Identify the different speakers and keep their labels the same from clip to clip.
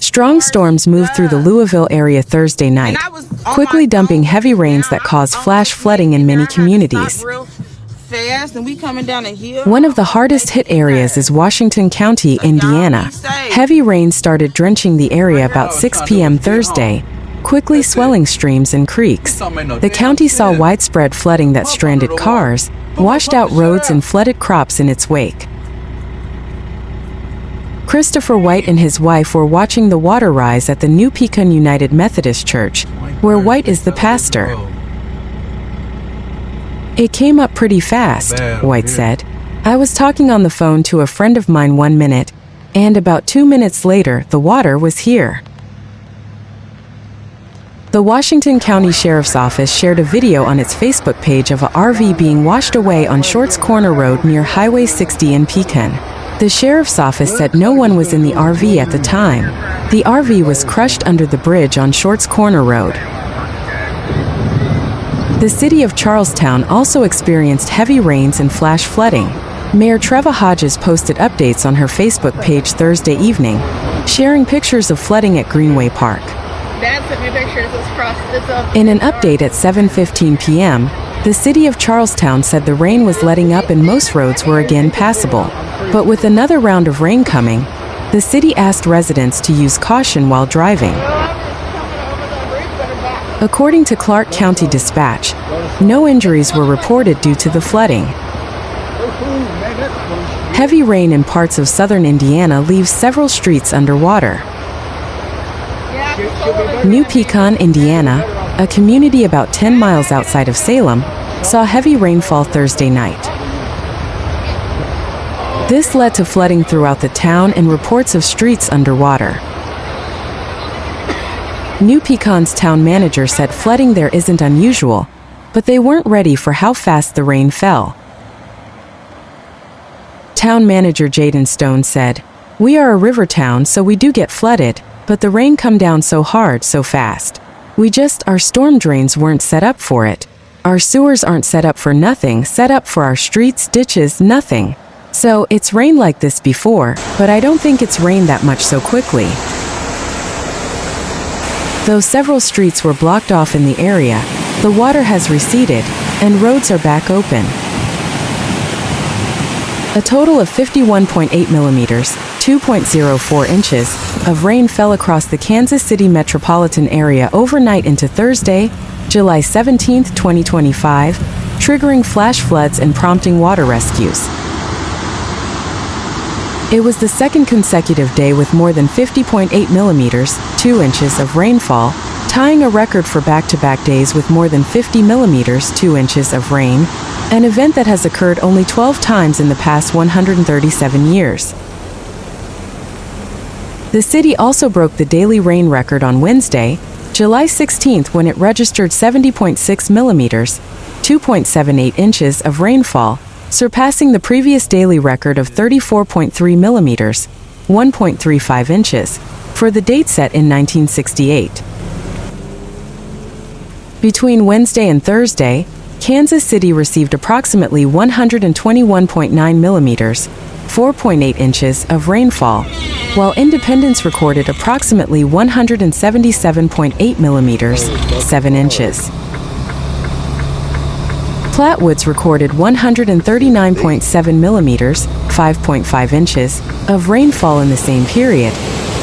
Speaker 1: Strong storms moved through the Louisville area Thursday night, quickly dumping heavy rains that caused flash flooding in many communities. One of the hardest hit areas is Washington County, Indiana. Heavy rain started drenching the area about 6 p.m. Thursday, quickly swelling streams and creeks. The county saw widespread flooding that stranded cars, washed out roads, and flooded crops in its wake. Christopher White and his wife were watching the water rise at the New Pecan United Methodist Church, where White is the pastor. "It came up pretty fast," White said. "I was talking on the phone to a friend of mine 1 minute, and about 2 minutes later, the water was here." The Washington County Sheriff's Office shared a video on its Facebook page of a RV being washed away on Shorts Corner Road near Highway 60 in Pecan. The Sheriff's Office said no one was in the RV at the time. The RV was crushed under the bridge on Shorts Corner Road. The city of Charleston also experienced heavy rains and flash flooding. Mayor Treva Hodges posted updates on her Facebook page Thursday evening, sharing pictures of flooding at Greenway Park.
Speaker 2: Dad sent me pictures.
Speaker 1: In an update at 7:15 p.m., the city of Charleston said the rain was letting up and most roads were again passable. But with another round of rain coming, the city asked residents to use caution while driving. According to Clark County Dispatch, no injuries were reported due to the flooding. Heavy rain in parts of southern Indiana leaves several streets underwater. New Pecan, Indiana, a community about 10 miles outside of Salem, saw heavy rainfall Thursday night. This led to flooding throughout the town and reports of streets underwater. New Pecan's town manager said flooding there isn't unusual, but they weren't ready for how fast the rain fell. Town manager Jaden Stone said, "We are a river town, so we do get flooded, but the rain come down so hard, so fast. Our storm drains weren't set up for it. Our sewers aren't set up for nothing, set up for our streets, ditches, nothing. So, it's rained like this before, but I don't think it's rained that much so quickly." Though several streets were blocked off in the area, the water has receded, and roads are back open. A total of 51.8 millimeters, 2.04 inches, of rain fell across the Kansas City metropolitan area overnight into Thursday, July 17, 2025, triggering flash floods and prompting water rescues. It was the second consecutive day with more than 50.8 millimeters, 2 inches of rainfall, tying a record for back-to-back days with more than 50 millimeters, 2 inches of rain, an event that has occurred only 12 times in the past 137 years. The city also broke the daily rain record on Wednesday, July 16, when it registered 70.6 millimeters, 2.78 inches of rainfall, surpassing the previous daily record of 34.3 millimeters, 1.35 inches, for the date set in 1968. Between Wednesday and Thursday, Kansas City received approximately 121.9 millimeters, 4.8 inches of rainfall, while Independence recorded approximately 177.8 millimeters, 7 inches. Flatwoods recorded 139.7 millimeters, 5.5 inches, of rainfall in the same period,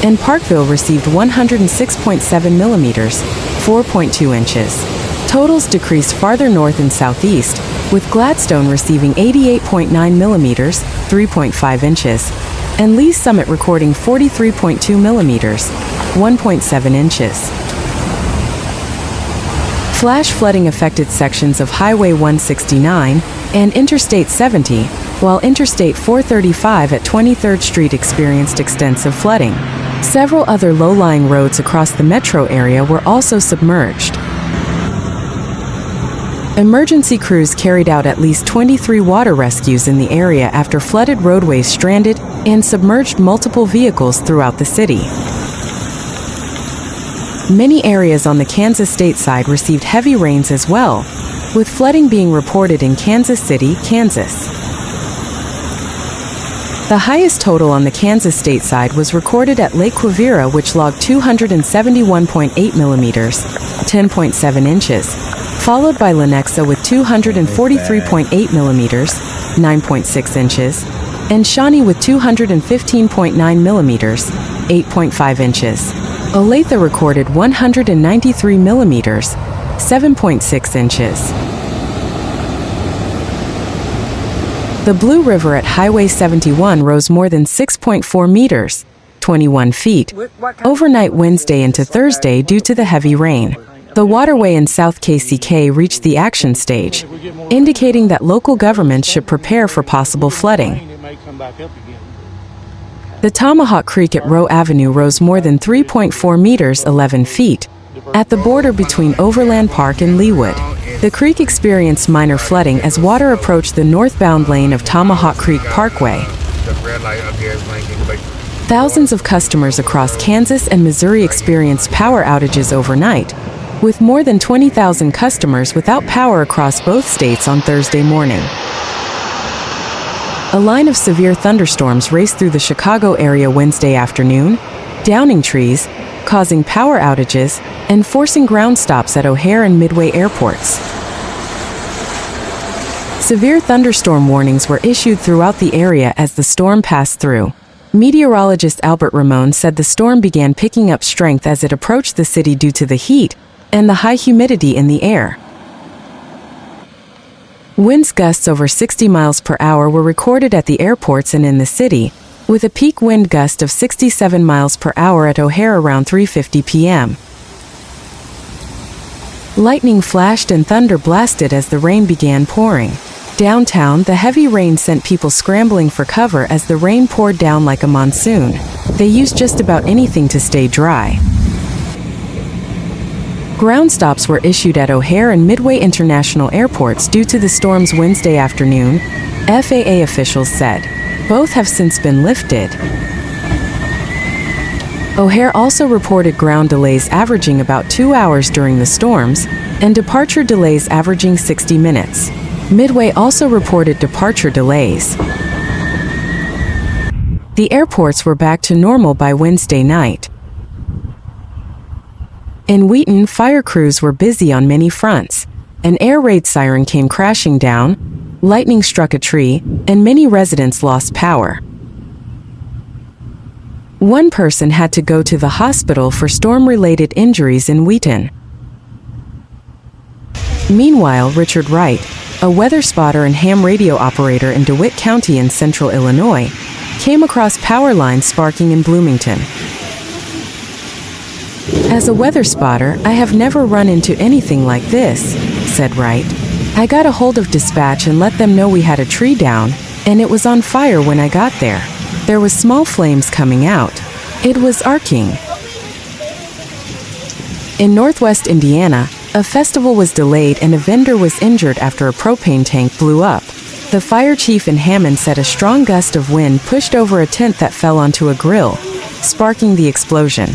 Speaker 1: and Parkville received 106.7 millimeters, 4.2 inches. Totals decreased farther north and southeast, with Gladstone receiving 88.9 millimeters, 3.5 inches, and Lee's Summit recording 43.2 millimeters, 1.7 inches. Flash flooding affected sections of Highway 169 and Interstate 70, while Interstate 435 at 23rd Street experienced extensive flooding. Several other low-lying roads across the metro area were also submerged. Emergency crews carried out at least 23 water rescues in the area after flooded roadways stranded and submerged multiple vehicles throughout the city. Many areas on the Kansas state side received heavy rains as well, with flooding being reported in Kansas City, Kansas. The highest total on the Kansas state side was recorded at Lake Quivira, which logged 271.8 millimeters, 10.7 inches, followed by Lenexa with 243.8 millimeters, 9.6 inches, and Shawnee with 215.9 millimeters, 8.5 inches. Olathe recorded 193 millimeters, 7.6 inches. The Blue River at Highway 71 rose more than 6.4 meters, 21 feet, overnight Wednesday into Thursday due to the heavy rain. The waterway in South KCK reached the action stage, indicating that local governments should prepare for possible flooding. The Tomahawk Creek at Rowe Avenue rose more than 3.4 meters, 11 feet, at the border between Overland Park and Leawood. The creek experienced minor flooding as water approached the northbound lane of Tomahawk Creek Parkway. Thousands of customers across Kansas and Missouri experienced power outages overnight, with more than 20,000 customers without power across both states on Thursday morning. A line of severe thunderstorms raced through the Chicago area Wednesday afternoon, downing trees, causing power outages, and forcing ground stops at O'Hare and Midway airports. Severe thunderstorm warnings were issued throughout the area as the storm passed through. Meteorologist Albert Ramon said the storm began picking up strength as it approached the city due to the heat and the high humidity in the air. Winds gusts over 60 miles per hour were recorded at the airports and in the city, with a peak wind gust of 67 miles per hour at O'Hare around 3:50 p.m. Lightning flashed and thunder blasted as the rain began pouring. Downtown, the heavy rain sent people scrambling for cover as the rain poured down like a monsoon. They used just about anything to stay dry. Ground stops were issued at O'Hare and Midway International airports due to the storms Wednesday afternoon, FAA officials said. Both have since been lifted. O'Hare also reported ground delays averaging about 2 hours during the storms, and departure delays averaging 60 minutes. Midway also reported departure delays. The airports were back to normal by Wednesday night. In Wheaton, fire crews were busy on many fronts. An air raid siren came crashing down, lightning struck a tree, and many residents lost power. One person had to go to the hospital for storm-related injuries in Wheaton. Meanwhile, Richard Wright, a weather spotter and ham radio operator in DeWitt County in central Illinois, came across power lines sparking in Bloomington. As a weather spotter, I have never run into anything like this, said Wright. I got a hold of dispatch and let them know we had a tree down, and it was on fire when I got there. There was small flames coming out. It was arcing. In northwest Indiana, a festival was delayed and a vendor was injured after a propane tank blew up. The fire chief in Hammond said a strong gust of wind pushed over a tent that fell onto a grill, sparking the explosion.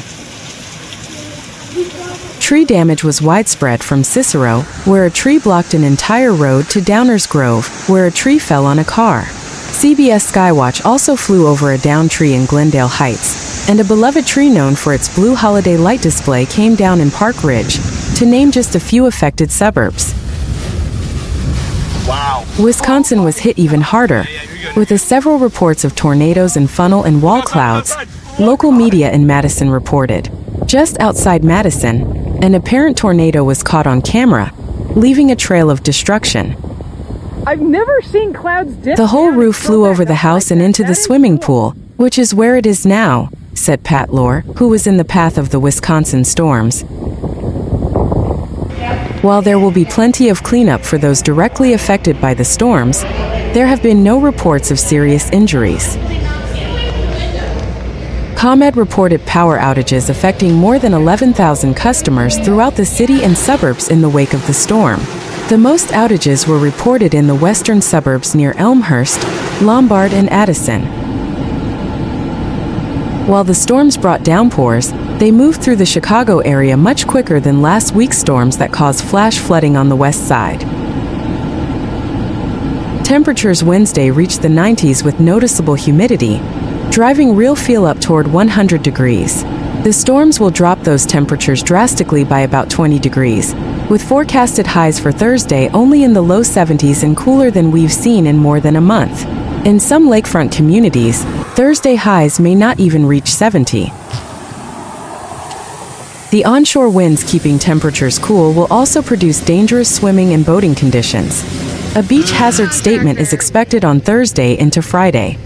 Speaker 1: Tree damage was widespread from Cicero, where a tree blocked an entire road, to Downers Grove, where a tree fell on a car. CBS Skywatch also flew over a downed tree in Glendale Heights, and a beloved tree known for its blue holiday light display came down in Park Ridge, to name just a few affected suburbs.
Speaker 2: Wow.
Speaker 1: Wisconsin was hit even harder, with several reports of tornadoes and funnel and wall clouds, local media in Madison reported. Just outside Madison, an apparent tornado was caught on camera, leaving a trail of destruction.
Speaker 3: I've never seen clouds dip.
Speaker 1: The whole roof flew over the house and into the swimming pool, which is where it is now, said Pat Lohr, who was in the path of the Wisconsin storms. While there will be plenty of cleanup for those directly affected by the storms, there have been no reports of serious injuries. ComEd reported power outages affecting more than 11,000 customers throughout the city and suburbs in the wake of the storm. The most outages were reported in the western suburbs near Elmhurst, Lombard, and Addison. While the storms brought downpours, they moved through the Chicago area much quicker than last week's storms that caused flash flooding on the west side. temperatures Wednesday reached the 90s with noticeable humidity, driving real feel up toward 100 degrees. The storms will drop those temperatures drastically by about 20 degrees, with forecasted highs for Thursday only in the low 70s and cooler than we've seen in more than a month. In some lakefront communities, Thursday highs may not even reach 70. The onshore winds keeping temperatures cool will also produce dangerous swimming and boating conditions. A beach hazard statement is expected on Thursday into Friday.